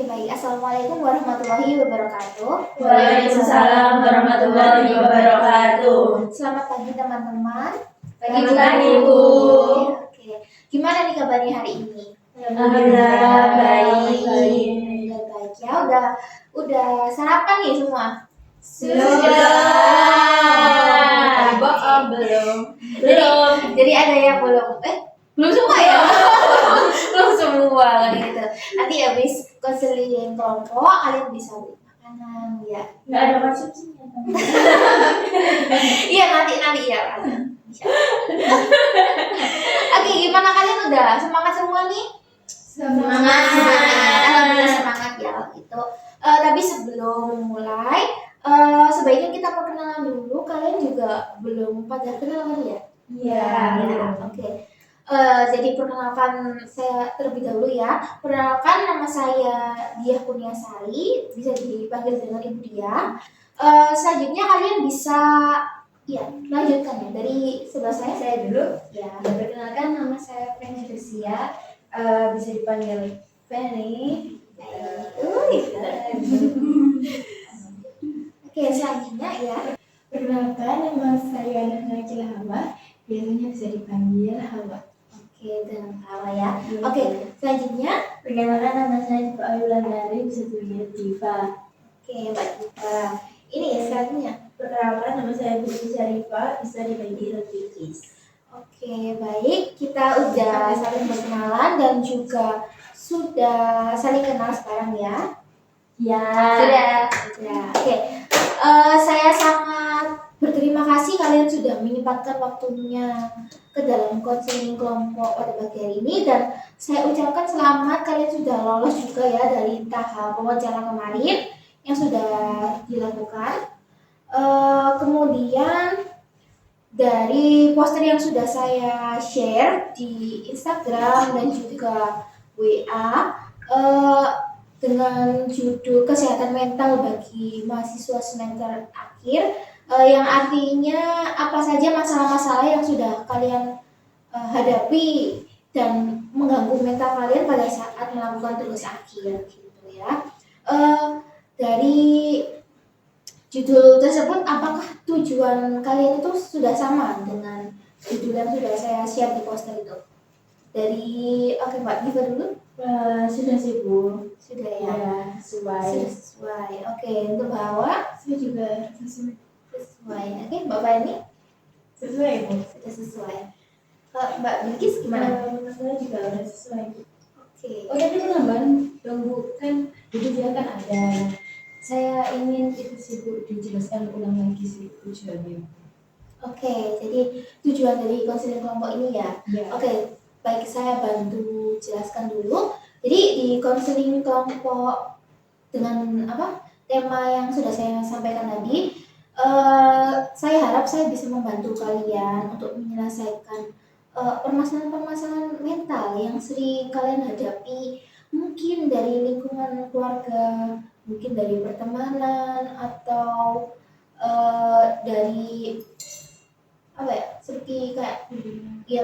baik. Assalamualaikum warahmatullahi wabarakatuh. Waalaikumsalam warahmatullahi wabarakatuh. Selamat pagi teman-teman. Pagi, Bu. Oke. Gimana nih kabarnya hari ini? Alhamdulillah baik. Udah baik ya. Udah sarapan nih semua? Sudah. Belum. Jadi ada yang belum? Belum semua ya? Belum semua kan gitu. Nanti habis konseling kelompok kalian bisa beli makanan ya. Nggak ada konsumsinya. Iya nanti ya. Oke, gimana kalian udah semangat semua nih? Semangat. Alhamdulillah semangat ya gitu. Tapi sebelum mulai, sebaiknya kita perkenalan dulu. Kalian juga belum pada kenal kan ya? Iya. Oke. Jadi perkenalkan saya terlebih dahulu ya. Perkenalkan nama saya Diah Kurniasari, bisa dipanggil dengan Ibu Diah. Selanjutnya kalian bisa lanjutkan ya dari sebelah saya dulu. Ya, perkenalkan nama saya Feni Dersia, bisa dipanggil Feni. Oke, selanjutnya ya. Perkenalkan nama saya Nana Cilahama, biasanya bisa dipanggil Hawa. Oke, dengan Hawa ya. Oke, selanjutnya. Perkenalkan nama saya Diva Ayulandari, bisa dipanggil Diva. Oke, Mbak Diva. Ini ya selanjutnya. Perkenalkan nama saya Putri Syarifah, bisa dipanggil Fikis. Oke, baik. Kita udah saling berkenalan dan juga sudah saling kenal sekarang ya. Ya. Sudah. Oke. Saya sangat berterima kasih kalian sudah menyempatkan waktunya ke dalam konseling kelompok pada pagi hari ini, dan saya ucapkan selamat kalian sudah lolos juga ya dari tahap wawancara kemarin yang sudah dilakukan. Kemudian dari poster yang sudah saya share di Instagram dan juga WA dengan judul kesehatan mental bagi mahasiswa semester akhir, yang artinya apa saja masalah-masalah yang sudah kalian hadapi dan mengganggu mental kalian pada saat melakukan tugas akhir gitu ya. Dari judul tersebut, apakah tujuan kalian itu sudah sama dengan judul yang sudah saya share di poster itu? Oke Mbak Diva dulu. Sudah sih Bu. Sudah ya. Ya, sesuai. Sudah sesuai. Oke, untuk Mbak Hawa Saya juga sesuai. Oke, Mbak Fani sesuai Bu. sudah sesuai. Kalau Mbak Bilkis gimana? Menurut saya juga udah sesuai Bu. Oke. Oh tapi penambahan dong Bu, kan itu dia kan ada. Saya ingin itu sih Bu dijelaskan ulang lagi sih tujuannya. Oke, jadi tujuan dari konseling kelompok ini ya. Ya. Oke, baik, saya bantu jelaskan dulu. Jadi di konseling kelompok dengan tema yang sudah saya sampaikan tadi, saya harap saya bisa membantu kalian untuk menyelesaikan permasalahan-permasalahan mental yang sering kalian hadapi, mungkin dari lingkungan keluarga, mungkin dari pertemanan, atau dari seperti kayak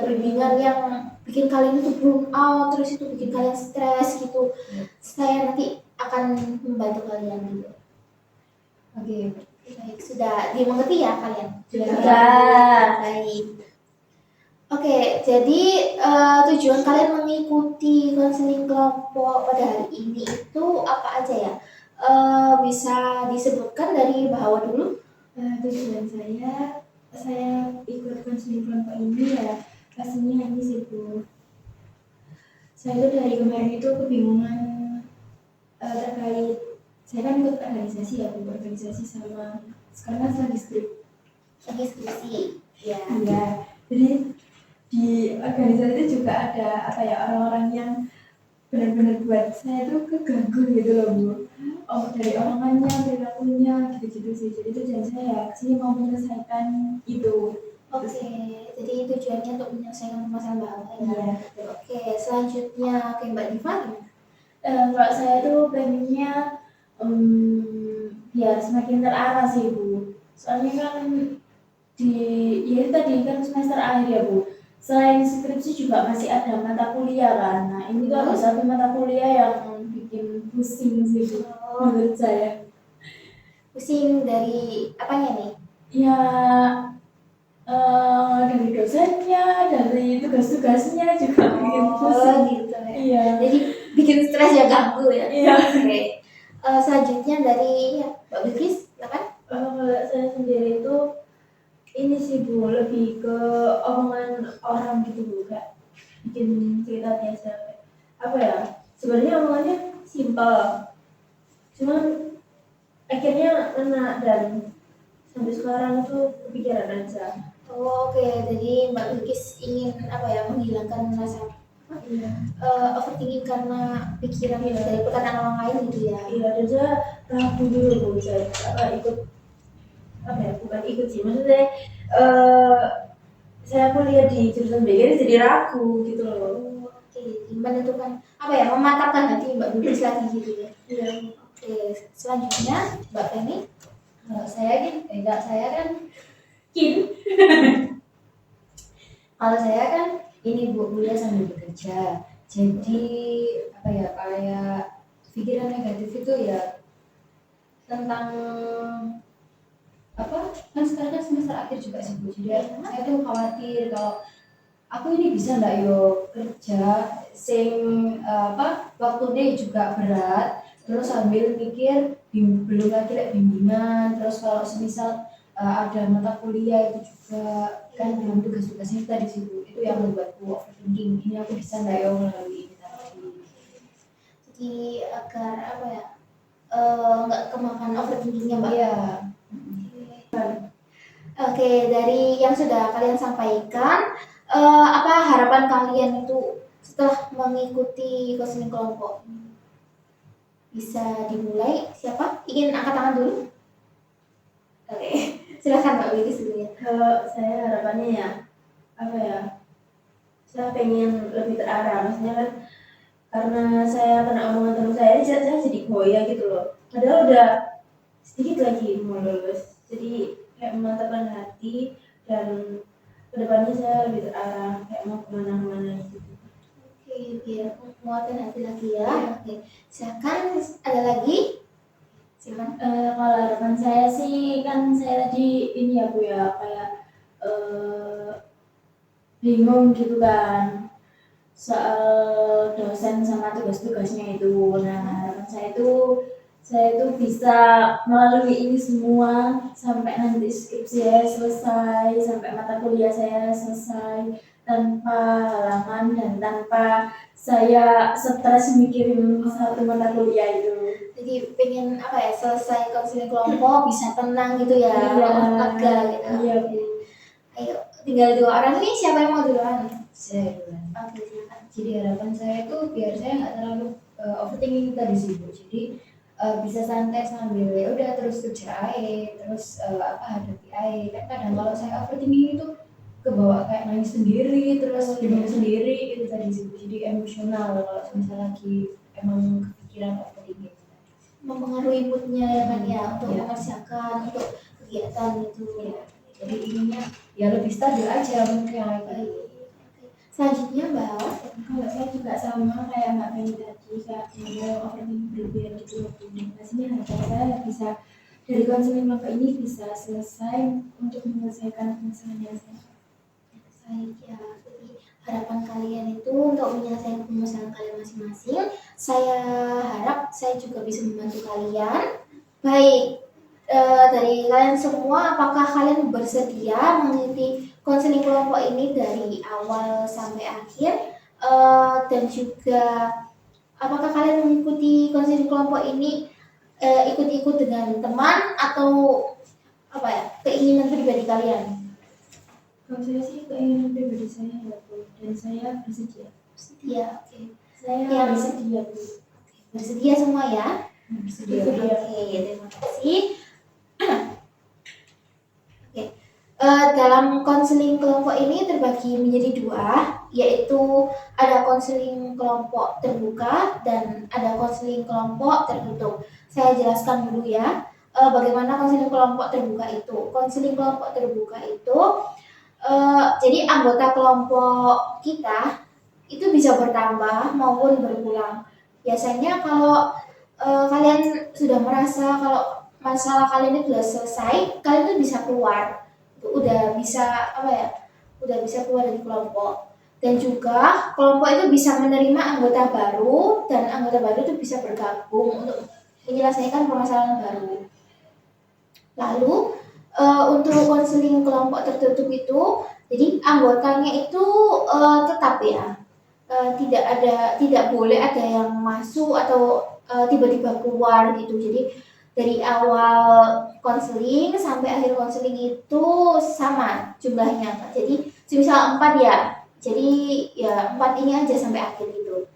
bimbingan yang bikin kalian itu burn out, terus itu bikin kalian stres gitu. Saya nanti akan membantu kalian gitu. Oke. Baik, sudah dimengerti ya kalian? Sudah. Baik. Oke, jadi tujuan kalian mengikuti konseling kelompok pada hari ini itu apa aja ya? Bisa disebutkan dari Bahawa dulu? Tujuan saya ikut konseling kelompok ini ya pastinya ini sih Bu. Saya itu dari kemarin itu kebingungan terkait, saya kan ikut organisasi ya Bu, organisasi sama sekarang kan lagi Skripsi. Ya. Iya, jadi di organisasi itu juga ada orang-orang yang benar-benar buat saya tuh keganggu gitu loh Bu. Dari omongannya, perilakunya, gitu-gitu sih. Jadi tujuan saya sih mau menyelesaikan itu. Oke, jadi tujuannya untuk menyelesaikan permasalahan Bahawa ya. Iya. Oke, selanjutnya ke Mbak Diva gimana? Kalau saya tuh pengennya biar semakin terarah sih Bu. Soalnya kan tadi kan semester akhir ya Bu. Selain skripsi juga masih ada mata kuliah kan. Nah ini tuh ada satu mata kuliah yang bikin pusing sih Bu, Oh, menurut saya. pusing dari apanya nih? Ya dari dosennya, dari tugas-tugasnya juga bikin pusing. Oh, gitu ya. Iya. Jadi bikin stres ya, ganggu ya. Iya. Oke. Selanjutnya dari ya, Mbak Bilkis, silakan. Kalau saya sendiri itu ini sih Bu, lebih ke omongan orang gitu Bu, kayak bikin cerita biasa. Apa ya? Sebenarnya omongannya simpel, cuman akhirnya enak dan sampai sekarang tuh kepikiran aja. Oh, oke. Jadi Mbak Bilkis ingin apa ya, menghilangkan rasa Iya. overthinking karena pikiran Iya. dari perkataan orang lain gitu ya. Iya, dan saya ragu dulu Bu, saya ikut apa ya? Bukan ikut sih, maksudnya saya kuliah di jurusan BGR jadi ragu gitu loh. Oh, oke. Menentukan apa ya, mematapkan hati Mbak Bilkis lagi gitu ya. Iya. Oke. Selanjutnya Mbak Feni. Kalau saya kan, enggak saya kan Kin. Kalau saya kan ini Bu, kuliah sambil bekerja. Jadi apa ya, kayak pikiran negatif itu ya tentang apa, kan sekarang kan semester akhir juga sih Bu. Jadi saya tuh khawatir kalau aku ini bisa nggak yo kerja sing apa waktunya juga berat, terus sambil mikir belum lagi like bimbingan, terus kalau semisal ada mata kuliah itu juga kan belum tugas-tugasnya kita di situ, itu yang membuatku overthinking, ini aku bisa nggak yo melalui ini tadi. Jadi agar apa ya, nggak kemakan overthinkingnya Mbak. Iya. Oke, dari yang sudah kalian sampaikan, apa harapan kalian itu setelah mengikuti konseling kelompok? Bisa dimulai, siapa? Ingin angkat tangan dulu? Oke, silakan Mbak Willy dulu ya. Kalau saya harapannya ya apa ya? Saya pengen lebih terarah, maksudnya kan karena saya kena omongan teman saya jadi goyah gitu loh. Padahal udah sedikit lagi mau lulus, jadi kayak memantapkan hati dan kedepannya saya lebih terarah kayak mau kemana-mana gitu. Oke, biar menguatkan hati lagi ya. Oke, silakan ada lagi? Silakan. Kalau harapan saya sih kan saya tadi ini ya Bu ya kayak bingung gitu kan soal dosen sama tugas-tugasnya itu. Nah harapan saya itu bisa melalui ini semua sampai nanti skripsi saya selesai, sampai mata kuliah saya selesai tanpa halangan dan tanpa saya stres mikirin satu mata kuliah itu. Jadi pengen apa ya, selesai konseling kelompok bisa tenang gitu ya, Iya. lega gitu. Iya. Ayo, tinggal 2 orang nih, siapa yang mau duluan? Saya duluan. Oke, silakan. Jadi harapan saya itu biar saya nggak terlalu overthinking tadi sih Bu. Jadi bisa santai sambil ya udah terus kerja aja, terus apa hadapi aja. Kan kadang kalau saya overthinking itu kebawa kayak nangis sendiri, terus bingung sendiri itu tadi sih Bu. Jadi emosional kalau misalnya lagi emang kepikiran overthinking. Mempengaruhi moodnya ya kan ya, untuk Iya. mengerjakan, untuk kegiatan itu. Iya. Jadi inginnya ya lebih stabil aja moodnya Baik. gitu. Oke. Selanjutnya Mbak Awa. Kalau saya juga sama kayak Mbak Feni tadi, kayak mau overthinking berlebihan gitu loh. Pastinya harapan saya bisa dari konseling kelompok ini bisa selesai untuk menyelesaikan permasalahan saya. Baik ya, jadi harapan kalian itu untuk menyelesaikan permasalahan kalian masing-masing. Saya harap saya juga bisa membantu kalian. Baik, dari kalian semua, apakah kalian bersedia mengikuti konseling kelompok ini dari awal sampai akhir? Dan juga apakah kalian mengikuti konseling kelompok ini ikut-ikut dengan teman atau apa ya, keinginan pribadi kalian? Kalau saya sih keinginan pribadi saya ya Bu, dan saya bersedia. Bersedia, oke. Saya Ya. bersedia Bu. Bersedia semua ya? Bersedia. Bersedia. Oke, terima kasih. Oke, dalam konseling kelompok ini terbagi menjadi 2, yaitu ada konseling kelompok terbuka dan ada konseling kelompok tertutup. Saya jelaskan dulu ya, bagaimana konseling kelompok terbuka itu. Konseling kelompok terbuka itu, jadi anggota kelompok kita itu bisa bertambah maupun berkurang. Biasanya kalau kalian sudah merasa kalau masalah kalian itu sudah selesai, kalian tuh bisa keluar, udah bisa apa ya, udah bisa keluar dari kelompok. Dan juga kelompok itu bisa menerima anggota baru dan anggota baru itu bisa bergabung untuk menyelesaikan permasalahan baru. Lalu untuk konseling kelompok tertutup itu, jadi anggotanya itu tetap ya, tidak boleh ada yang masuk atau tiba-tiba keluar gitu. Jadi dari awal konseling sampai akhir konseling itu sama jumlahnya, Kak. Jadi semisal 4 ya, jadi ya 4 ini aja sampai akhir gitu.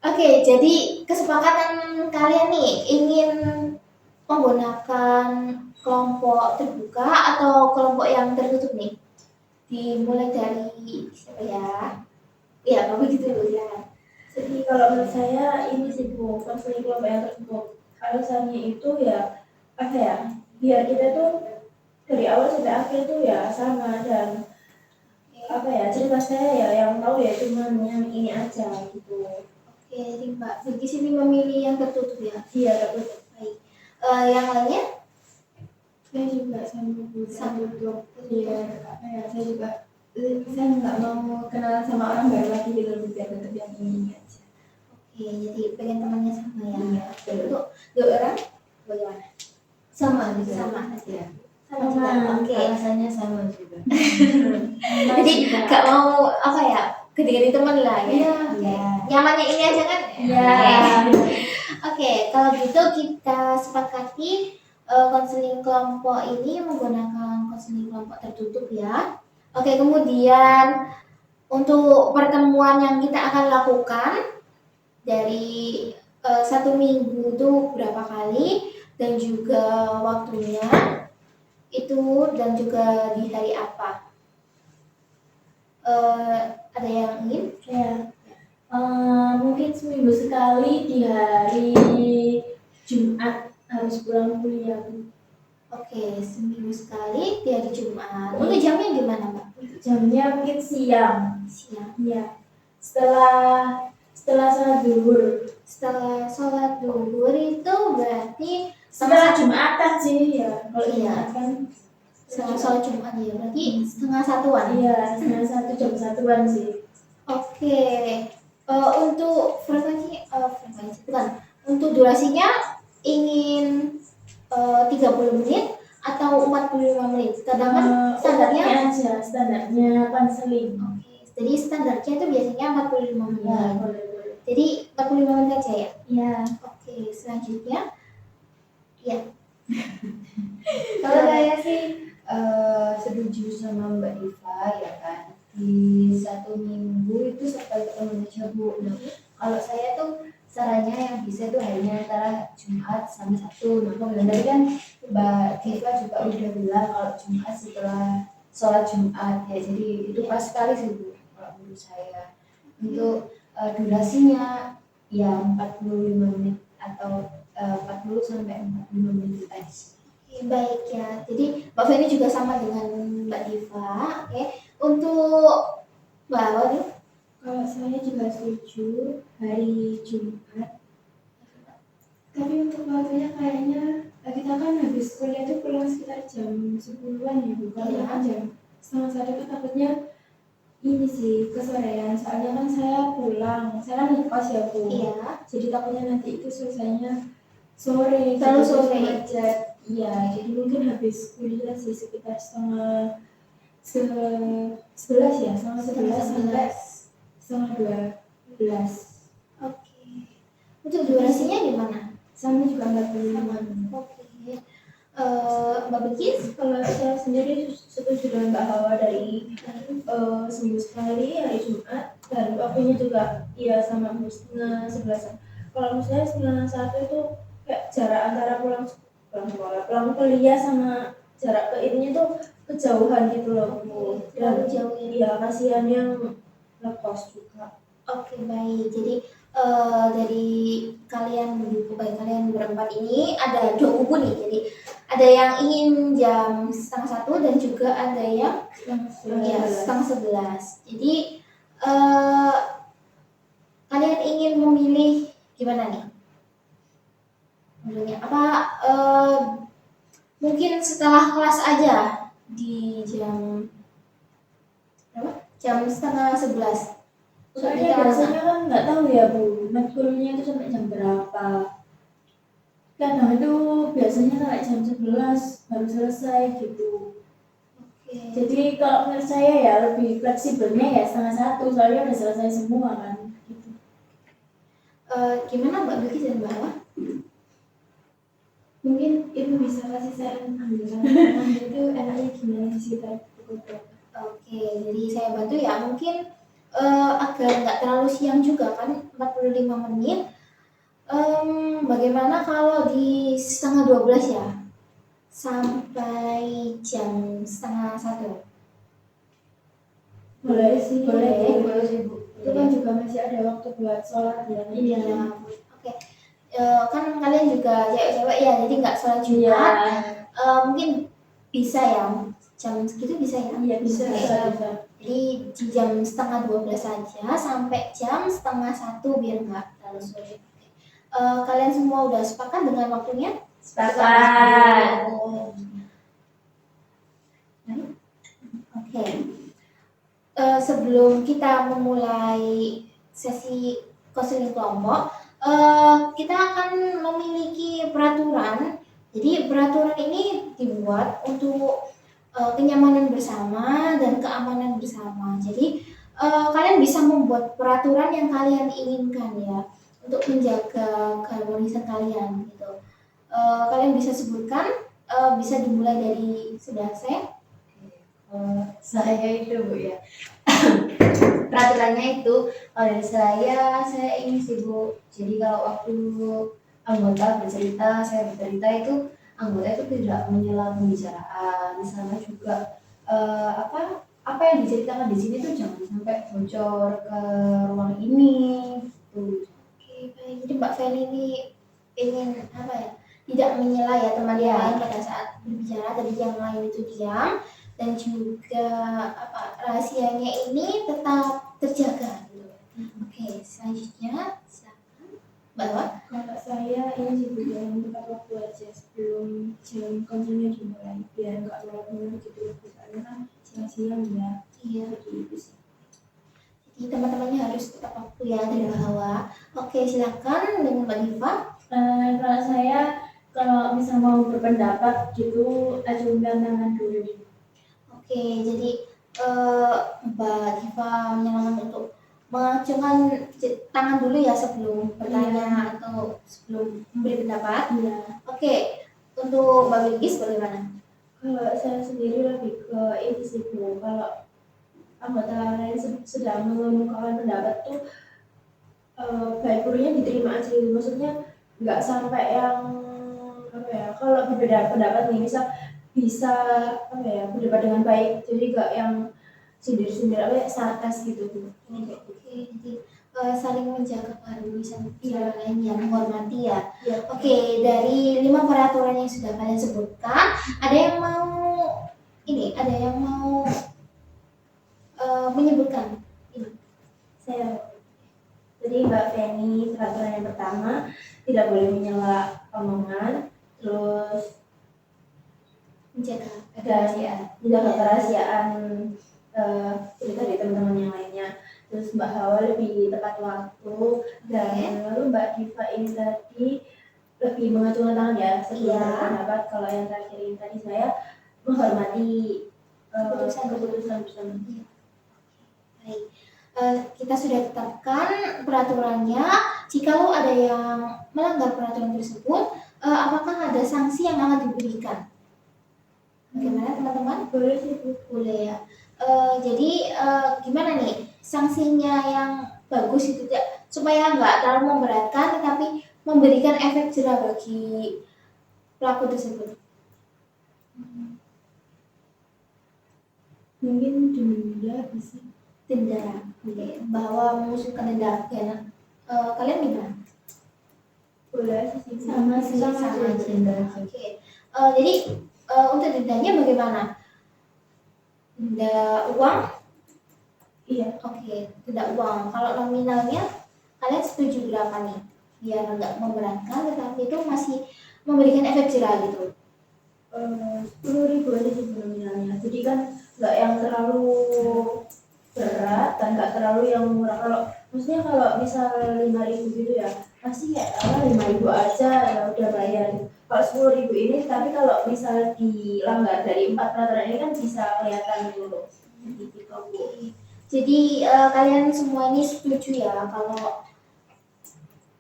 Oke, jadi kesepakatan kalian nih ingin menggunakan kelompok terbuka atau kelompok yang tertutup nih? Dimulai dari siapa ya? Ya, kamu gitu dulu ya. Jadi kalau menurut saya ini sih Bu, konseling kelompok yang tertutup. Alasannya itu ya apa ya? Biar kita tuh dari awal sampai akhir tuh ya sama, dan apa ya, cerita saya ya yang tahu ya cuman yang ini aja gitu. Oke, jadi Mbak Bilkis sini memilih yang tertutup ya. Iya tertutup. Baik. Yang lainnya? Saya juga sama Bu, Sama. tertutup. Biar apa ya? Saya juga saya nggak mau kenalan sama orang baru lagi gitu, biar tetap yang ini aja. Oke, jadi pengen temannya sama ya. Iya. Untuk dua orang bagaimana? Sama juga. Sama. Ya. Sama juga. Oke. Alasannya sama juga. Jadi gak mau apa ya, ganti-ganti teman lah ya. Iya. Iya. Nyamannya ini aja kan? Iya. Oke, kalau gitu kita sepakati konseling kelompok ini menggunakan konseling kelompok tertutup ya. Oke, kemudian untuk pertemuan yang kita akan lakukan dari 1 minggu itu berapa kali dan juga waktunya itu dan juga di hari apa. Ada yang ingin? Ya. Mungkin seminggu sekali di hari Jumat harus pulang kuliah Bu. Oke, seminggu sekali di hari Jumat. Untuk jamnya gimana, Mbak? Jamnya mungkin siang. Siang. Iya. Setelah sholat zuhur. Setelah sholat zuhur itu berarti Setelah Jumatan sih ya. Kalau Iya. Jumat kan setelah sholat Jumat ya, berarti setengah satuan. iya, setengah satu jam satuan sih. Oke, untuk frekuensi bukan. Untuk durasinya ingin 30 menit atau 45 menit. Sedangkan standarnya Ini aja standarnya konseling. oke, jadi standarnya itu biasanya 45 menit. Ya, boleh. Jadi 45 menit aja ya. Iya. Oke, selanjutnya ya. Kalau saya sih setuju sama Mbak Diva ya kan, di 1 minggu itu sekali ketemu aja Bu. Nah, kalau saya tuh sarannya yang bisa tuh hanya antara Jumat sama Sabtu. Nah, kemudian tadi kan Mbak Diva juga udah bilang kalau Jumat setelah sholat Jumat ya, jadi itu pas sekali sih Bu kalau menurut saya. Untuk durasinya ya 45 menit atau 40 sampai 45 menit tadi. Oke, baik ya. Jadi Mbak Feni juga sama dengan Mbak Diva. Oke, untuk Mbak Awal nih, Kalau saya juga setuju hari Jumat. Tapi untuk waktunya kayaknya kita kan habis kuliah tuh pulang sekitar jam 10-an ya Bu. Kalau Iya. kan jam setengah satu kan takutnya ini sih kesorean. Soalnya kan saya pulang, saya kan ngekos ya Bu. iya. Jadi takutnya nanti itu selesainya sore. Terlalu gitu, sore. macet. Iya, jadi mungkin habis kuliah sih sekitar setengah 11 ya, setengah 11 sampai setengah 12. Oke. Untuk durasinya gimana? Sama juga 45. Oke. Mbak Bekis? Kalau saya sendiri setuju dengan Mbak Hawa dari seminggu sekali hari Jumat, dan waktunya juga iya sama setengah 11. Kalau menurut saya setengah satu itu kayak jarak antara pulang sekolah, pulang kuliah sama jarak ke ininya tuh kejauhan gitu loh Bu. Terlalu Dan jauh ya. iya kasihan yang ngekos juga. Oke, baik. Jadi dari kalian berempat ini ada 2 kubu nih. Jadi ada yang ingin jam setengah 1 dan juga ada yang ya, setengah 11. Jadi kalian ingin memilih gimana nih? modelnya apa, mungkin setelah kelas aja di jam berapa? Jam setengah 11. Soalnya biasanya kan nggak tahu ya Bu, matkulnya itu sampai jam berapa. Kadang itu biasanya sampai jam 11 baru selesai gitu. Oke. Jadi kalau menurut saya ya lebih fleksibelnya ya setengah 1, soalnya udah selesai semua kan. Gitu. Gimana Mbak Bilkis dan Mbak Hawa? Mungkin Ibu bisa kasih saran anggaran itu enaknya gimana di sekitar pukul berapa? Oke, jadi saya bantu ya. Mungkin agar nggak terlalu siang juga kan, 45 menit. Bagaimana kalau di setengah 12 ya? Sampai jam setengah 1. Boleh sih, boleh. Boleh sih Bu. Itu kan juga masih ada waktu buat sholat ya. Iya. Oke. Kan kalian juga cewek-cewek ya, jadi nggak sholat Jumat. Iya. Mungkin bisa ya, jam segitu bisa ya? Iya bisa. Jadi di jam setengah 12 saja sampai jam setengah 1 biar nggak terlalu sulit. Kalian semua udah sepakat dengan waktunya? Sepakat. Oke. Sebelum kita memulai sesi konseling kelompok, kita akan memiliki peraturan. Jadi peraturan ini dibuat untuk kenyamanan bersama dan keamanan bersama. Jadi kalian bisa membuat peraturan yang kalian inginkan ya untuk menjaga keharmonisan kalian gitu. Kalian bisa sebutkan, bisa dimulai dari sebelah saya. Saya itu Bu ya. Peraturannya itu kalau dari saya ini sih Bu. Jadi kalau waktu anggota bercerita, saya bercerita itu anggota itu tidak menyela pembicaraan, sama juga apa yang diceritakan di sini tuh jangan sampai bocor ke ruang ini. Gitu. Oke, baik. Jadi Mbak Feli ini ingin apa ya? Tidak menyela ya teman yang lain pada saat berbicara, tadi yang lain itu diam dan juga apa rahasianya ini tetap terjaga gitu. Oke, selanjutnya silakan Mbak Hawa. Kalau saya ini sih Bu, yang tepat waktu aja sebelum jam konsernya dimulai biar nggak lewat gitu. Soalnya kan siang-siang ya. Iya. Jadi itu sih. Jadi teman-temannya harus tepat waktu ya dari Mbak Hawa. Oke, silakan dengan Mbak Diva. Kalau saya kalau misal mau berpendapat gitu acungkan tangan dulu. Oke, jadi Mbak Diva menyalakan untuk mengacungkan tangan dulu ya sebelum bertanya atau sebelum memberi pendapat. Iya. Oke, untuk Mbak Bilkis bagaimana? Kalau saya sendiri lebih ke ini sih Bu, kalau anggota lain sedang mengemukakan pendapat tuh baik buruknya diterima aja gitu. Maksudnya nggak sampai yang apa ya, kalau berbeda pendapat nih misal bisa apa ya berdebat dengan baik, jadi nggak yang sindir-sindir apa ya sarkas gitu Bu. Oke, jadi saling menjaga keharmonisan antara lain yang menghormati ya. Iya. Oke, dari 5 peraturan yang sudah kalian sebutkan, ada yang mau menyebutkan? Saya jadi Mbak Feni, peraturan yang pertama tidak boleh menyela omongan, terus Menjaga menjaga kerahasiaan cerita dari teman-teman yang lainnya. Terus Mbak Hawa lebih tepat waktu, dan lalu Mbak Diva ini tadi lebih mengacungkan tangan ya sebelum Iya. berpendapat. Kalau yang terakhir ini tadi saya menghormati keputusan bersama. Baik. Kita sudah tetapkan peraturannya. Jikalau ada yang melanggar peraturan tersebut, apakah ada sanksi yang akan diberikan? Bagaimana teman-teman? Boleh sih Bu. Boleh ya. Jadi gimana nih sanksinya yang bagus itu supaya nggak terlalu memberatkan tetapi memberikan efek jerah bagi pelaku tersebut. Mungkin denda bisa. Denda. Oke. Bahwa mengusulkan denda. Ya. Kalian gimana? Boleh sih. Sama sih, sama aja. denda. Oke. Jadi untuk dendanya bagaimana? Denda uang? Iya. Oke, denda uang. Kalau nominalnya kalian setuju berapa nih? biar nggak memberatkan tetapi itu masih memberikan efek jerah gitu. 10.000 aja sih nominalnya. Jadi kan nggak yang terlalu berat dan nggak terlalu yang murah. Kalau maksudnya kalau misal 5.000 gitu ya, pasti kayak 5.000 aja ya udah bayar. Kalau 10.000 ini, tapi kalau misal dilanggar dari 4 peraturan ini kan bisa kelihatan dulu. Gitu, Bu. Jadi kalian semua ini setuju ya kalau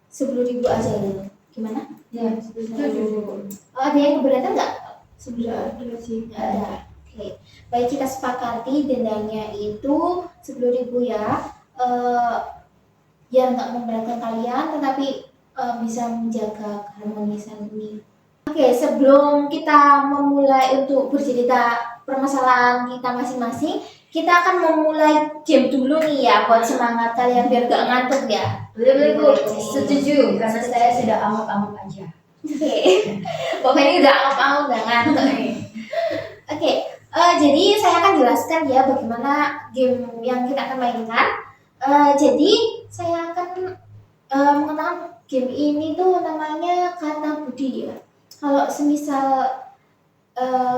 10.000 aja gitu. Gimana? Ya, Setuju. Ada yang keberatan nggak? Sudah ada sih. Nggak ada. Oke. Baik, kita sepakati dendanya itu 10.000 ya. Biar nggak memberatkan kalian, tetapi bisa menjaga keharmonisan ini. Oke, sebelum kita memulai untuk bercerita permasalahan kita masing-masing, kita akan memulai game dulu nih ya buat semangat kalian biar gak ngantuk ya. Boleh Bu, Boleh. setuju karena saya sudah anggap-anggap aja. Oke, pokoknya ini udah anggap-anggap udah ngantuk nih. Oke, jadi saya akan jelaskan ya bagaimana game yang kita akan mainkan. Jadi saya akan mengatakan game ini tuh namanya kata budi ya. Kalau semisal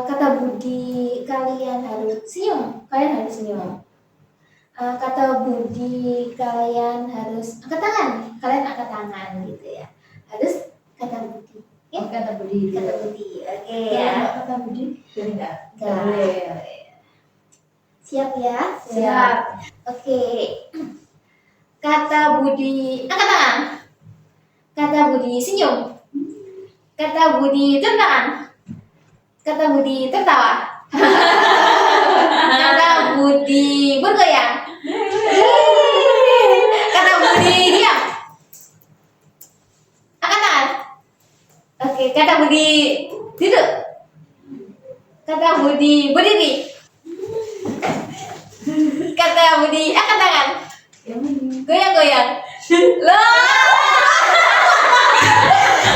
kata budi kalian harus senyum, kalian harus senyum. Kata budi kalian harus angkat tangan, kalian angkat tangan gitu ya. Harus kata budi. Oke, kata budi. Kata budi, oke Kalau ya. nggak kata Budi, Boleh nggak? Nggak. Boleh. Siap ya? Siap. Oke. Kata budi angkat tangan. Kata budi senyum. Kata budi tepuk tangan. Kata budi tertawa. Kata budi bergoyang. Kata budi diam. Angkat tangan. Oke, kata budi duduk. Kata budi berdiri. Kata budi angkat tangan. yang ini. Goyang-goyang. Loh.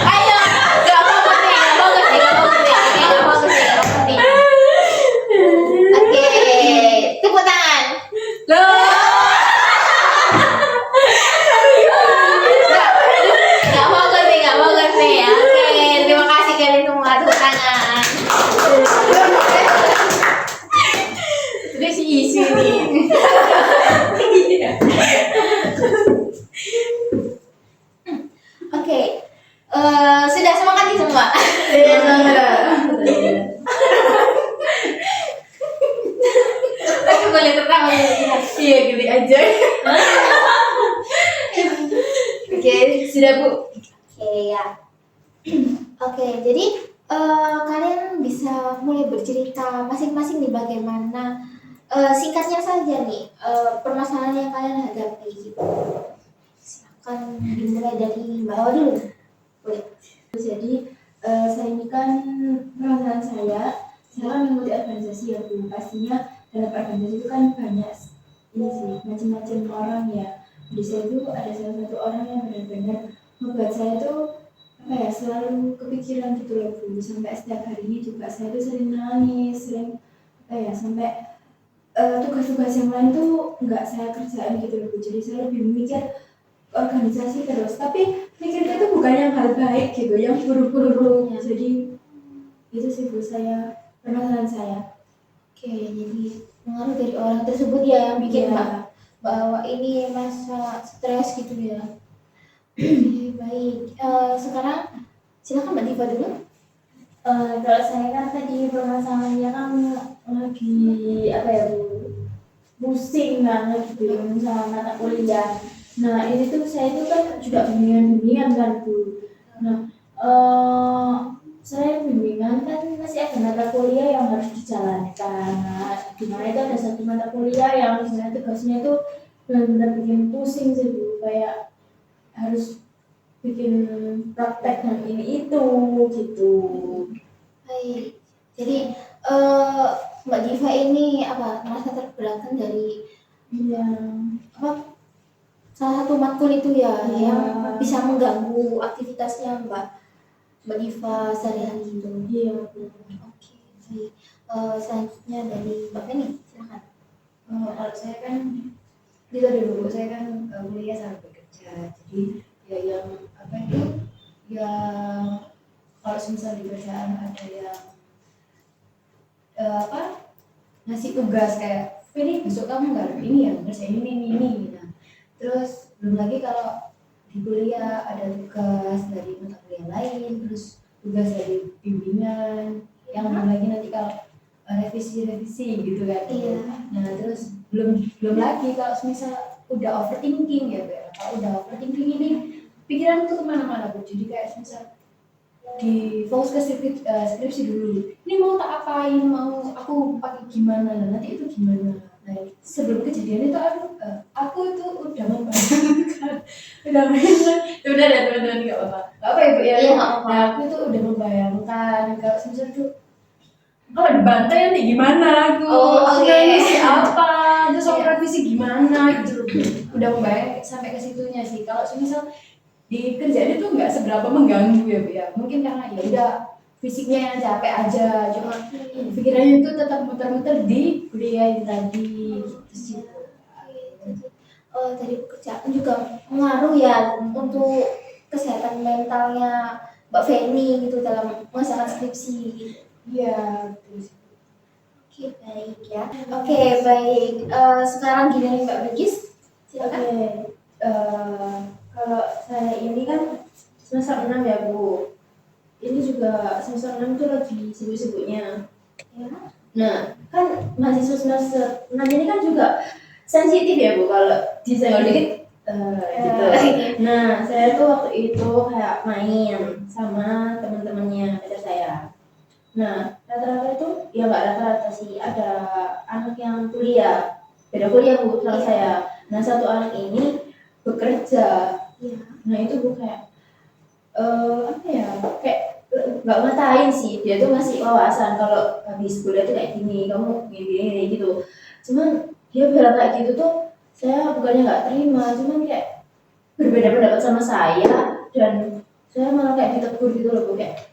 Ayo, gak bagus nih, gak bagus nih, gak bagus nih, gak bagus nih, gak bagus nih. Oke, tepuk tangan. Loh. Gak bagus nih, gak bagus nih. Oke, terima kasih kalian semua, tepuk tangan. Terus isu nih. Oke, sudah semangat nih semua. Aku boleh tertawa ya. Iya, gini aja. Oke, sudah Bu. Oke ya. Oke, jadi kalian bisa mulai bercerita masing-masing nih bagaimana singkatnya saja nih permasalahan yang kalian hadapi gitu. Silakan dimulai dari Mbak Awa dulu. Boleh. Jadi saya ini kan permasalahan saya kan mengikuti organisasi ya Bu. Pastinya dalam organisasi itu kan banyak ini sih macam-macam orang ya. Di saya itu ada salah satu orang yang benar-benar membuat saya tuh apa ya selalu kepikiran gitu loh Bu. Sampai setiap harinya juga saya tuh sering nangis, sering apa ya sampai tugas-tugas yang lain tuh nggak saya kerjain gitu loh Bu. Jadi saya lebih memikir organisasi terus, tapi mikirnya itu bukan yang hal baik gitu, yang buruk-buruk. Jadi itu sih Bu saya permasalahan saya. Oke, jadi pengaruh dari orang tersebut ya yang bikin Iya. Mbak Awa ini merasa stres gitu ya. Oke, baik. Sekarang silakan Mbak Diva dulu. Kalau saya kan tadi permasalahannya kan lagi apa ya Bu, pusing banget gitu sama mata kuliah. Nah ini tuh saya itu kan juga bimbingan kan Bu. Nah saya bimbingan kan masih ada mata kuliah yang harus dijalankan. Nah, dimana itu ada satu mata kuliah yang sebenarnya tugasnya itu benar-benar bikin pusing sih Bu, kayak harus bikin praktek dan ini itu gitu. Baik. Jadi Mbak Diva ini apa merasa terberatkan dari Iya. apa salah satu matkul itu ya Iya. yang bisa mengganggu aktivitasnya Mbak Diva sehari-hari itu. Iya Bu. Oke, baik. Selanjutnya dari Mbak Penny, silakan. Kalau saya kan itu dulu, saya kan kuliah sampai bekerja, jadi ya yang apa itu, yang kalau misal di kerjaan ada yang apa ngasih tugas kayak ini besok kamu nggak ini ya ngerjain ini. Nah terus belum lagi kalau di kuliah ada tugas dari mata kuliah lain, terus tugas dari bimbingan, yang belum lagi nanti kalau revisi gitu kan. Iya. Nah terus belum lagi kalau misal udah overthinking ya Bel. Kalau udah overthinking ini pikiran tuh kemana-mana Bu. Jadi kayak misal di fokus ke skripsi dulu. Ini mau tak apain, mau aku pakai gimana, nah, nanti itu gimana. Nah sebelum kejadian itu aku itu udah membayangkan, udah membayangkan. Udah ya teman-teman nggak apa-apa ya Bu ya. Iya, nggak apa-apa. Nah aku itu udah membayangkan kalau misalnya tuh kalau dibantai nanti gimana aku, Oh, oke. revisi apa, terus Iya. aku revisi gimana gitu loh. Udah membayang sampai ke situnya sih. Kalau misal di kerjaan itu nggak seberapa mengganggu ya Bu ya. Mungkin karena ya udah fisiknya yang capek aja, cuma pikirannya itu tetap muter-muter di kuliah yang tadi gitu sih. Dari pekerjaan juga mengaruh ya untuk kesehatan mentalnya Mbak Feni gitu dalam mengerjakan skripsi gitu. Iya, betul sih. Oke, baik ya. Oke, baik. Sekarang gini nih Mbak Bilkis, silakan. Oke, kalau saya ini kan semester 6 ya Bu. Ini juga semester 6 itu lagi sibuk-sibuknya. Ya. Nah, kan mahasiswa semester 6 ini kan juga sensitif ya Bu kalau disenggol dikit gitu. Nah, saya tuh waktu itu kayak main sama teman-temannya pacar saya. Nah, rata-rata itu ya nggak rata-rata sih, ada anak yang kuliah, beda kuliah Bu sama saya. Nah, satu anak ini bekerja. Iya. Nah, itu Bu kayak apa ya, kayak nggak ngatain sih, dia tuh ngasih wawasan kalau habis kuliah tuh kayak gini, kamu gini gitu. Cuman dia bilang kayak gitu tuh, saya bukannya nggak terima, cuman kayak berbeda pendapat sama saya, dan saya malah kayak ditegur gitu loh Bu. Kayak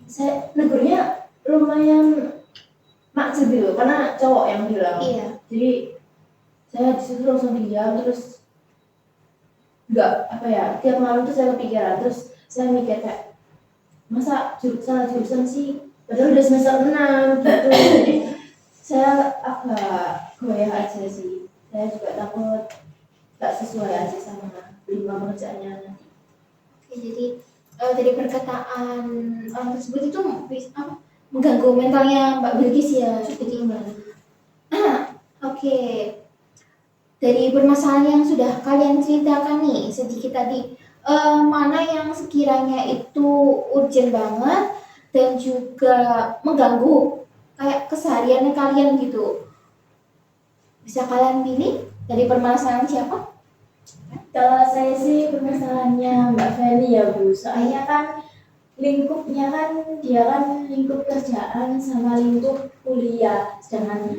saya negurnya lumayan maksa gitu karena cowok yang bilang. Iya. Jadi saya disitu langsung diam, terus nggak apa ya, tiap malam tuh saya kepikiran, terus saya mikir kayak masa salah jurusan sih, padahal udah semester 6 gitu. Jadi saya agak goyah aja sih, saya juga takut gak sesuai aja sama lingkungan pekerjaannya nanti. Oke, jadi dari perkataan orang tersebut itu apa, mengganggu mentalnya Mbak Bilkis ya. Jadi gimana? Oke. Dari permasalahan yang sudah kalian ceritakan nih sedikit tadi, mana yang sekiranya itu urgent banget dan juga mengganggu kayak kesehariannya kalian gitu. Bisa kalian pilih dari permasalahan siapa? Kalau saya sih permasalahannya Mbak Feli ya Bu, soalnya kan lingkupnya kan dia kan lingkup kerjaan sama lingkup kuliah, sedangkan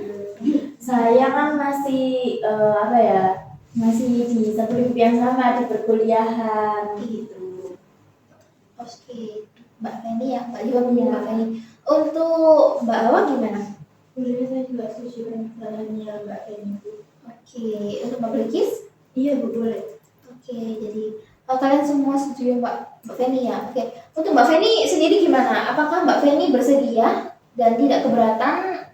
saya kan masih apa ya, masih di satu lingkup yang sama di perkuliahan gitu. Oke, Mbak Feni ya, Mbak Liwa punya Mbak Feni. Untuk Mbak Awa gimana? Sebenarnya saya juga setuju dengan kesalahannya Mbak Feli. Oke, untuk Mbak Bilkis? Iya Bu, boleh. Oke, jadi kalian semua setuju Mbak Feni ya? Oke, untuk Mbak Feni sendiri gimana? Apakah Mbak Feni bersedia dan tidak keberatan?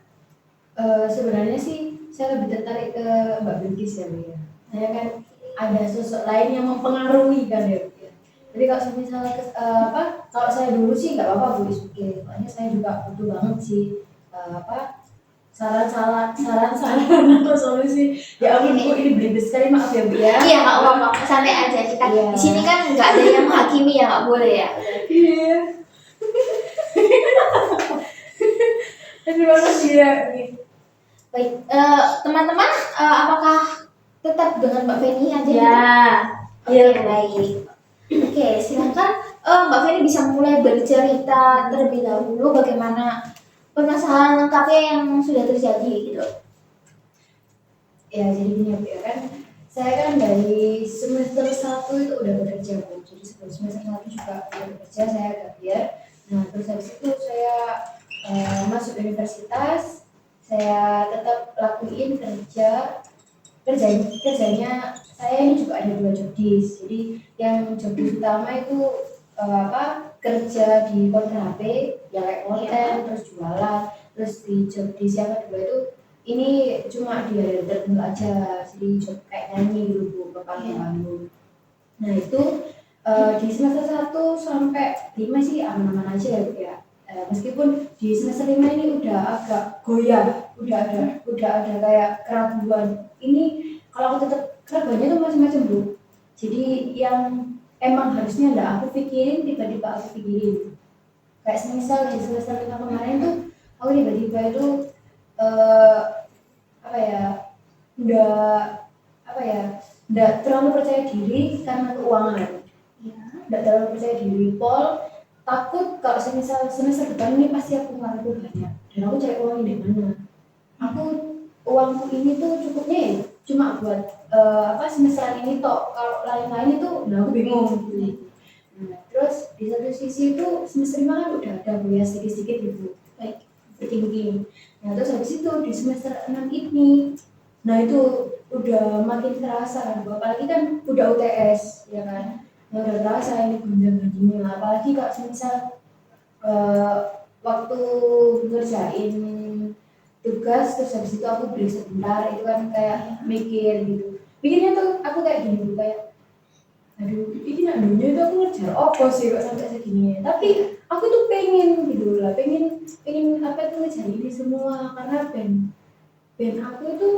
Sebenarnya sih saya lebih tertarik ke Mbak Bilkis ya Bu ya. Saya kan ada sosok lain yang mempengaruhi kan ya Bu ya. Jadi kalau misalnya kalau saya dulu sih nggak apa-apa Bu, oke. Soalnya saya juga butuh banget sih saran-saran atau solusi. Ya ampun Bu, ini belibet sekali, maaf ya Bu ya. Iya, nggak apa-apa, santai aja. Kita Iya. di sini kan nggak ada yang menghakimi ya, nggak boleh ya. Iya. Terima kasih ya. Baik, teman-teman, apakah tetap dengan Mbak Feni aja? Ya, Oke, baik. Oke, silakan Mbak Feni bisa mulai bercerita terlebih dahulu bagaimana permasalahan lengkapnya yang sudah terjadi gitu. Ya jadi gini ya kan, saya kan dari semester 1 itu udah bekerja Bu. Jadi sebelum semester 1 juga udah bekerja, saya gapir. Nah terus habis itu saya masuk universitas, saya tetap lakuin kerjanya saya ini juga ada 2 jobdesk. Jadi yang jobdesk utama itu kerja di counter HP ya kayak konten terus jualan. Terus di jobdesk yang kedua itu ini cuma di hari tertentu aja, jadi job kayak nyanyi gitu Bu, ke panggung. Nah itu di semester 1 sampai 5 sih aman-aman aja ya Bu ya. Meskipun di semester 5 ini udah agak goyah, udah ada kayak keraguan. Ini kalau aku tetap keraguannya tuh macam-macam Bu. Jadi yang emang harusnya nggak aku pikirin tiba-tiba aku pikirin. Kayak semisal di semester 5 kemarin tuh aku tiba-tiba itu eh, apa ya nggak terlalu percaya diri karena keuangan. Iya. Nggak terlalu percaya diri Pol, takut kalau semisal semester depan ini pasti aku ngeluarin banyak dan aku cari uang dari mana. Aku uangku ini tuh cukupnya ya cuma buat semesteran ini toh, kalau lain-lain itu udah aku bingung gitu. Nah, terus di satu sisi itu semester 5 kan udah ada kuliah sedikit-sedikit gitu baik bertinggi. Nah terus habis itu di semester 6 ini, nah itu udah makin terasa kan Bu. Apalagi kan udah UTS ya kan. Nah udah terasa ini gonjang-ganjingnya, apalagi kalau semisal waktu ngerjain tugas terus habis itu aku break sebentar, itu kan kayak mikir gitu. Mikirnya tuh aku kayak gini Bu, kayak aduh ini nandunya itu aku ngejar apa sih kok sampai segini, tapi aku tuh pengen gitu lah, pengen apa tuh ngejar ini semua karena ben aku itu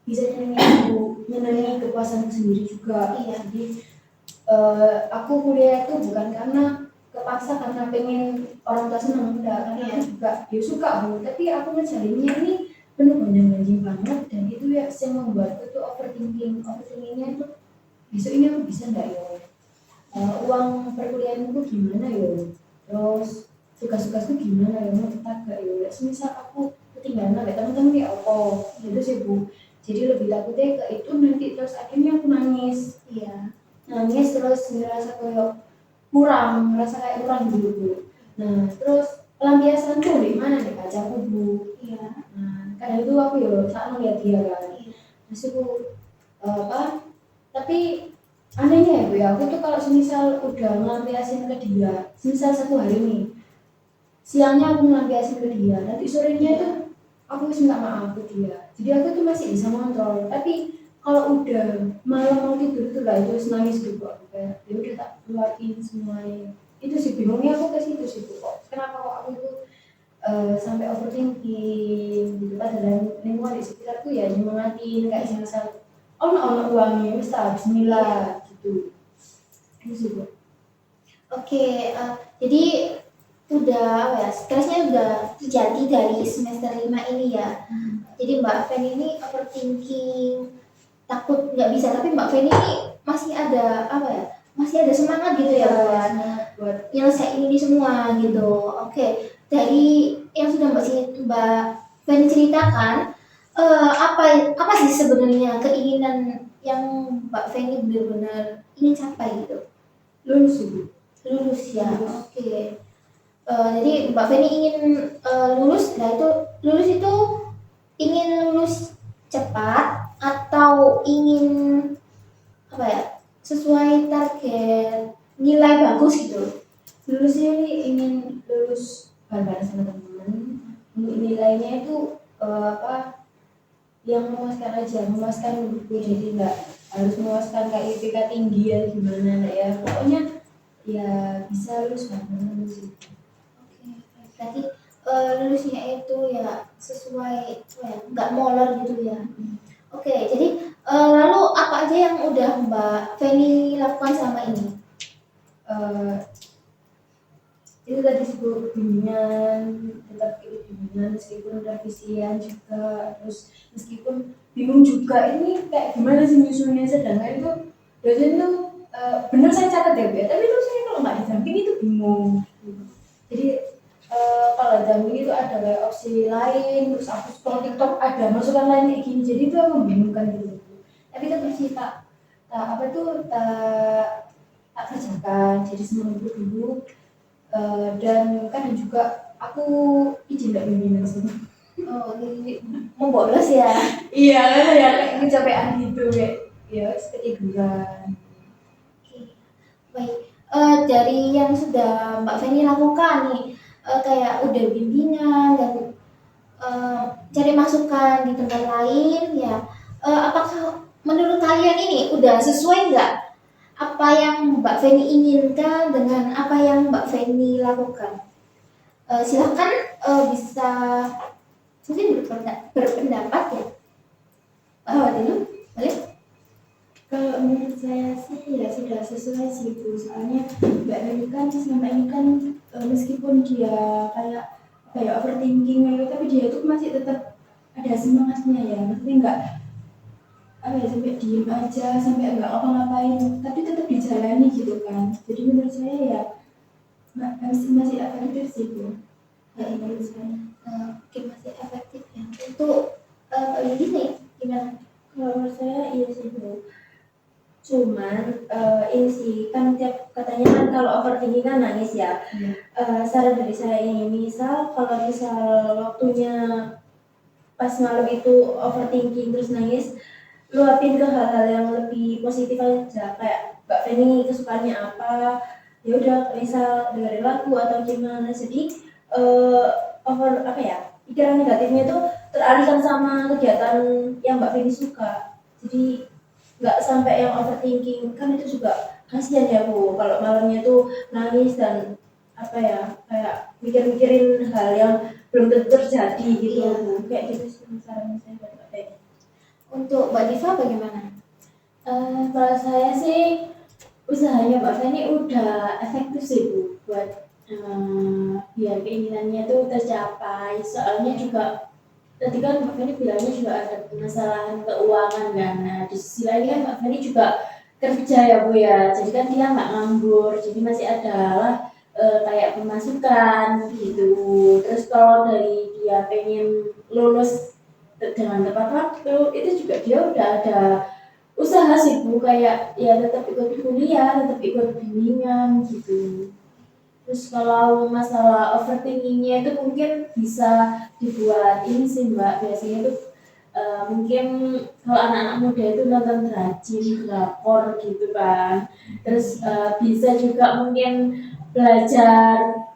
bisa nyenangi kepuasanku sendiri juga. Iya. Jadi aku kuliah itu bukan karena kepaksa karena pengen orang tua senang, enggak, karena aku juga ya suka Bu, tapi aku ngejarinnya ini penuh gonjang-ganjing banget dan itu ya yang membuatku tuh overthinkingnya itu besok ini aku bisa enggak ya, uang perkuliahanku gimana ya, terus tugas-tugasku gimana ya, mau tetap gak ya, semisal aku ketinggalan sampai teman-teman ya apa gitu sih Bu. Jadi lebih takutnya ke itu nanti terus akhirnya aku nangis. Iya. Nangis terus ngerasa kayak kurang gitu Bu. Nah terus pelampiasanku di mana nih pacarku Bu. Iya. Nah kadang itu aku ya saat ngeliat dia kan, terus aku tapi anehnya ya Bu ya, aku tuh kalau semisal udah ngelampiasin ke dia, semisal satu hari nih siangnya aku ngelampiasin ke dia, nanti sorenya itu aku harus minta maaf ke dia, jadi aku tuh masih bisa kontrol. Tapi kalau udah malam mau tidur tuh lah itu nangis gitu aku kayak ya udah tak keluarin semuanya. Itu sih bingungnya aku ke situ sih Bu, kok kenapa kok aku tuh sampai overthinking gitu, padahal lingkungan di sekitarku ya nyemangatin kayak misal ono uangnya wis ta bismillah gitu. Itu sih Bu. Oke, jadi udah apa ya, stresnya udah terjadi dari semester 5 ini ya. Jadi Mbak Feni ini overthinking, takut nggak bisa, tapi Mbak Feni ini masih ada apa ya, masih ada semangat gitu ya buat nyelesain ini semua gitu. Oke, dari yang sudah Mbak Feni ceritakan, apa sih sebenarnya keinginan yang Mbak Feni benar-benar ingin capai gitu? Lulus Bu. Lulus ya. Oke. Jadi Mbak Feni ingin lulus, nah itu lulus itu ingin lulus cepat atau ingin apa ya, sesuai target nilai bagus gitu? Lulusnya ini ingin lulus bareng-bareng sama teman-teman. Nilainya itu yang memuaskan aja, memuaskan menurutku, jadi nggak harus memuaskan kayak IPK tinggi ya gimana nah ya, pokoknya ya bisa lulus bareng sih. Oke, berarti lulusnya itu ya sesuai apa ya, nggak molor gitu ya. Oke, jadi lalu apa aja yang udah Mbak Feni lakukan selama ini? Itu tadi sebut bimbingan, tetap ikut bimbingan meskipun revisian juga, terus meskipun bingung juga ini kayak gimana sih nyusunnya, sedangkan itu dosen tuh bener saya catat ya Bu ya, tapi terus saya kalau nggak didamping itu bingung. Jadi kalau damping itu ada kayak opsi lain, terus aku scroll TikTok ada masukan lain kayak gini, jadi itu membingungkan gitu. Tapi tetap sih tak kerjakan, jadi seminggu dulu. Dan kadang juga aku izin gak bimbingan sih. Oh, jadi mau bolos ya? Iya kan ya kayak kecapean gitu kayak ya ketiduran. Oke, baik. Dari yang sudah Mbak Feni lakukan nih, kayak udah bimbingan dan cari masukan di tempat lain ya. Apakah menurut kalian ini udah sesuai nggak apa yang Mbak Feni inginkan dengan apa yang Mbak Feni lakukan? Silahkan bisa mungkin berpendapat ya. Mbak dulu, boleh? Kalau menurut saya sih ya sudah sesuai sih Bu. Soalnya Mbak Nani kan selama ini kan meskipun dia kayak apa ya overthinking gitu, tapi dia tuh masih tetap ada semangatnya ya. Maksudnya nggak apa ya sampai diem aja, sampai nggak ngapa-ngapain, tapi tetap dijalani gitu kan. Jadi menurut saya ya masih efektif sih Bu. Ya, menurut saya. Oke, masih efektif ya. Untuk ini gimana? Kalau menurut saya iya sih Bu. Cuman ini sih kan tiap katanya kan kalau overthinking kan nangis ya. Saran dari saya ini misal kalau misal waktunya pas malam itu overthinking terus nangis, luapin ke hal-hal yang lebih positif aja kayak Mbak Feni kesukaannya apa, ya udah misal dengerin lagu atau gimana, jadi over apa ya pikiran negatifnya itu teralihkan sama kegiatan yang Mbak Feni suka, jadi nggak sampai yang overthinking, kan itu juga kasihan ya Bu kalau malamnya tuh nangis dan apa ya kayak mikir-mikirin hal yang belum tentu terjadi gitu Iya. Bu. Kayak gitu sih saran saya buat Mbak Feni. Untuk Mbak Diva bagaimana? Kalau saya sih usahanya Mbak Feni udah efektif sih Bu buat biar keinginannya tuh tercapai, soalnya juga tadi kan Mbak Feni bilangnya juga ada permasalahan keuangan kan. Nah di sisi lain kan Mbak Feni juga kerja ya Bu ya, jadi kan dia nggak nganggur, jadi masih ada lah kayak pemasukan gitu. Terus kalau dari dia pengen lulus dengan tepat waktu, itu juga dia udah ada usaha sih Bu, kayak ya tetap ikut kuliah, tetap ikut bimbingan gitu. Terus kalau masalah overthinkingnya itu mungkin bisa dibuat ini sih Mbak, biasanya itu mungkin kalau anak-anak muda itu nonton rajin drakor gitu kan. Terus bisa juga mungkin belajar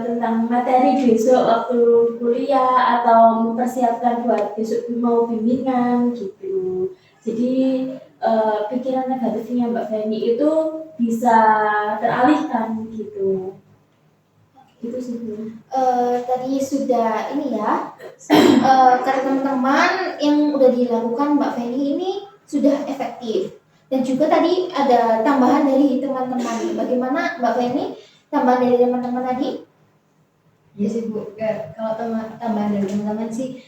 tentang materi besok waktu kuliah atau mempersiapkan buat besok mau bimbingan gitu. Jadi pikiran negatifnya Mbak Feni itu bisa teralihkan gitu. Itu sih Bu. Tadi sudah ini ya, kata teman-teman yang udah dilakukan Mbak Feni ini sudah efektif. Dan juga tadi ada tambahan dari teman-teman. Bagaimana Mbak Feni? Tambahan dari teman-teman tadi? Ya sih Bu, kalau tambahan dari teman-teman sih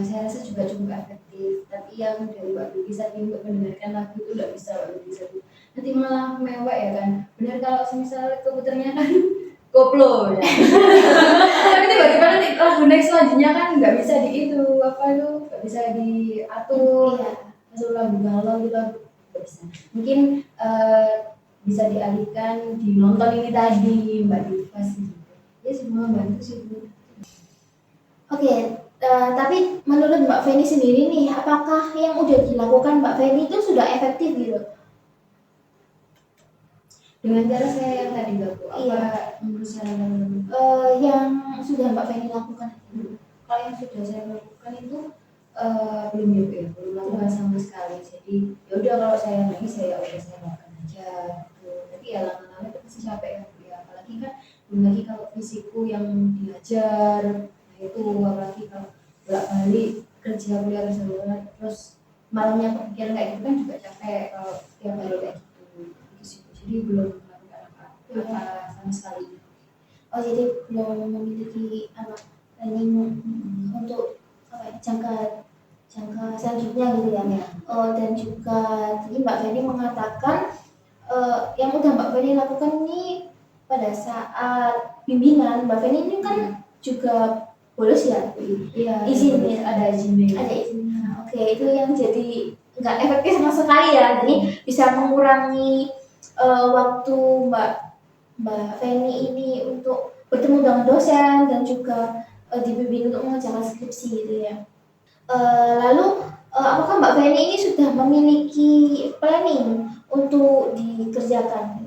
saya rasa juga cukup efektif. Tapi yang dari Mbak Duki tadi untuk mendengarkan lagu itu nggak bisa Mbak Duki tadi. Nanti malah mewek ya kan. Benar kalau misalnya komputernya kan koplo ya. Tapi tiba-tiba nanti lagu next selanjutnya kan nggak bisa di itu apa itu nggak bisa diatur. Iya. Masuk lagu galau gitu nggak bisa. Mungkin bisa dialihkan di nonton ini tadi Mbak Diva sih. Ya semua bantu sih Bu. Oke, tapi menurut Mbak Feni sendiri nih, apakah yang udah dilakukan Mbak Feni itu sudah efektif gitu? Dengan cara saya yang tadi Mbak Bu, apa Iya. menurut saya teman-teman? Yang sudah Mbak Feni lakukan? Kalau yang sudah saya lakukan itu belum ya Bu ya, belum lakukan sama sekali. Jadi ya udah kalau saya nangis saya udah saya lakukan aja gitu. Tapi ya lama-lama itu pasti capek ya Bu ya. Apalagi kan belum lagi kalau fisikku yang diajar, nah itu apalagi kalau bolak-balik kerja kuliah terus malamnya kepikiran kayak gitu kan juga capek kalau tiap hari kayak gitu. Gitu sih Bu. Jadi belum melakukan apa-apa sama sekali. Oh, jadi belum memiliki planning untuk apa ya, jangka selanjutnya gitu ya. Oh, dan juga tadi Mbak Feni mengatakan yang udah Mbak Feni lakukan ini pada saat bimbingan. Mbak Feni ini kan juga bolos ya, Iya, izin terus ya, ada izinnya. ada izinnya. Oke, itu yang jadi nggak efektif sama sekali ya. Jadi bisa mengurangi waktu Mbak Feni ini untuk bertemu dengan dosen dan juga dibimbing untuk mengerjakan skripsi gitu ya. Lalu apakah Mbak Feni ini sudah memiliki planning untuk dikerjakan?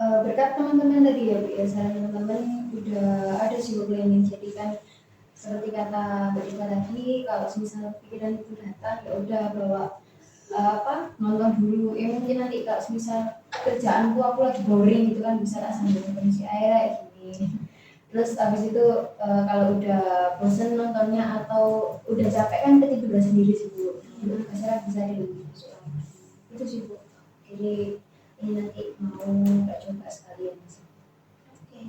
Berkat teman-teman tadi ya Bu ya, saran teman-teman udah ada sih Bu planning. Jadi kan seperti kata Mbak Dita tadi, kalau misal pikiran itu datang ya udah bawa nonton dulu. Ya mungkin nanti kalau misal kerjaanku aku lagi boring gitu kan, bisa tak sambil ngisi air kayak gini. Terus habis itu kalau udah bosen nontonnya atau udah capek kan ketiduran sendiri sih Bu. Masyarakat bisa dilebih itu sih Bu. Jadi ini nanti mau nggak coba sekalian sih. Oke.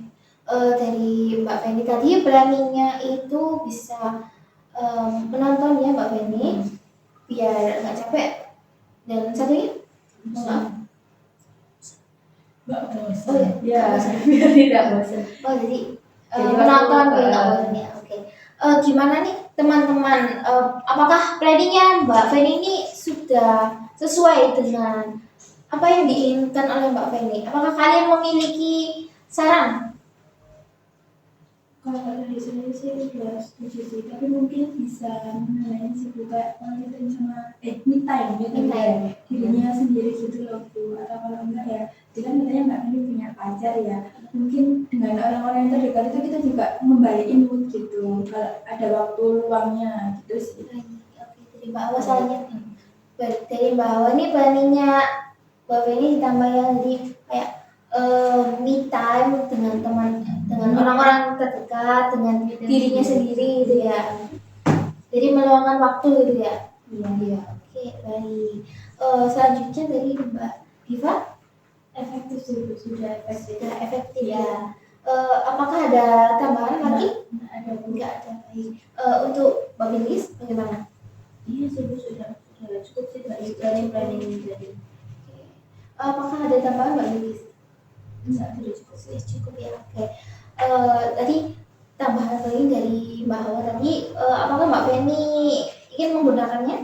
Dari Mbak Feni tadi planningnya itu bisa menonton ya Mbak Feni biar nggak capek, dan satunya maaf. Nggak bosan. Oh ya, Ya, biar tidak bosan. oh jadi Jadi menonton waktu, biar nggak bosan ya. Oke. Gimana nih teman-teman? Apakah planningnya Mbak Feni ini sudah sesuai dengan apa yang diinginkan oleh Mbak Feni? Apakah kalian memiliki saran? Kalau dari saya sih udah setuju sih, tapi mungkin bisa mengenai sih kayak quality sama me time gitu Me time. ya, dirinya sendiri gitu loh Bu. Atau kalau enggak ya, dia kan katanya Mbak ini punya pacar ya, mungkin dengan orang-orang yang terdekat itu kita juga membalikin mood gitu kalau ada waktu luangnya gitu sih. Oke, dari Mbak Awa salahnya. Dari Mbak Awa ini planningnya Mbak Feni ditambah yang di kayak me time dengan orang-orang terdekat, dengan dirinya sendiri gitu ya. Jadi meluangkan waktu gitu ya. Iya. Oke, baik. Selanjutnya dari Mbak Diva, Efektif sih Bu, sudah efektif. sudah efektif ya. Apakah ada tambahan lagi? Ada Bu. Enggak ada. Baik. Untuk Mbak Bilis bagaimana? Iya sih Bu, sudah cukup sih dari planning jadi. Oke. Apakah ada tambahan Mbak Bilis? Enggak, sudah cukup. Sudah cukup ya. Oke. Tadi tambahan lagi dari Mbak Hawa tadi, apakah Mbak Feni ingin menggunakannya?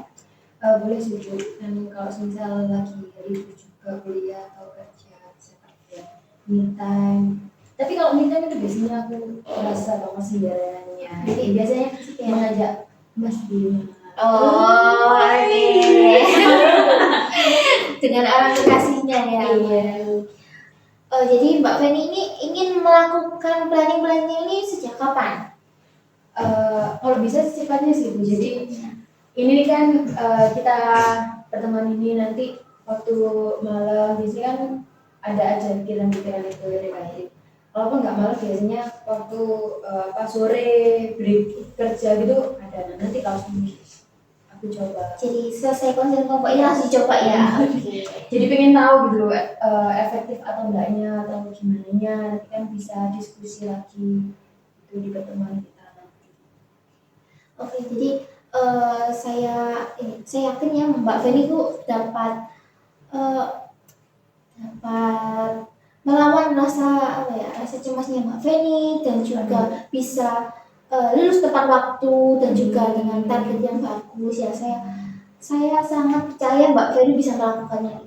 Boleh sih Bu. Dan kalau misal lagi libur juga kuliah atau kerja bisa pakai me time. Tapi kalau me time itu biasanya aku merasa banget sih jalannya. Jadi biasanya mengajak Mas Bima. Oh, oke. Dengan orang kekasihnya ya. Iya. Jadi Mbak Feni ini ingin melakukan planning-planning ini sejak kapan? Kalau bisa sifatnya sih Bu. Jadi ini kan kita pertemuan ini nanti waktu malam biasanya kan ada aja pikiran-pikiran itu negatif. Walaupun nggak malam biasanya waktu sore break kerja gitu ada. Nah, nanti kalau aku coba. Jadi selesai konser kelompok ini langsung coba ya. Oke. Jadi pengen tahu gitu efektif atau enggaknya atau gimana nya, nanti kan bisa diskusi lagi itu di pertemuan kita nanti. Oke, jadi saya yakin ya Mbak Feni itu dapat melawan rasa rasa cemasnya Mbak Feni, dan juga bisa lulus tepat waktu dan juga dengan target yang bagus ya. Saya sangat percaya Mbak Feni bisa melakukannya.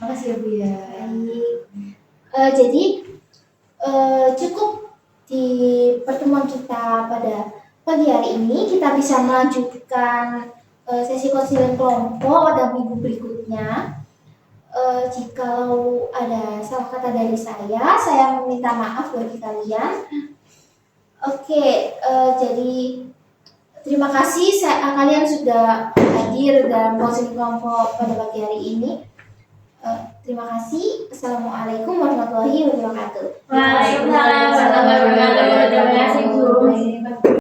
Makasih ya Bu ya. Baik. Jadi cukup di pertemuan kita pada pagi hari ini. Kita bisa melanjutkan sesi konseling kelompok pada minggu berikutnya. Jikalau ada salah kata dari saya meminta maaf bagi kalian. Oke, jadi terima kasih kalian sudah hadir dalam konseling kelompok pada pagi hari ini. Terima kasih. Assalamualaikum warahmatullahi wabarakatuh. Waalaikumsalam.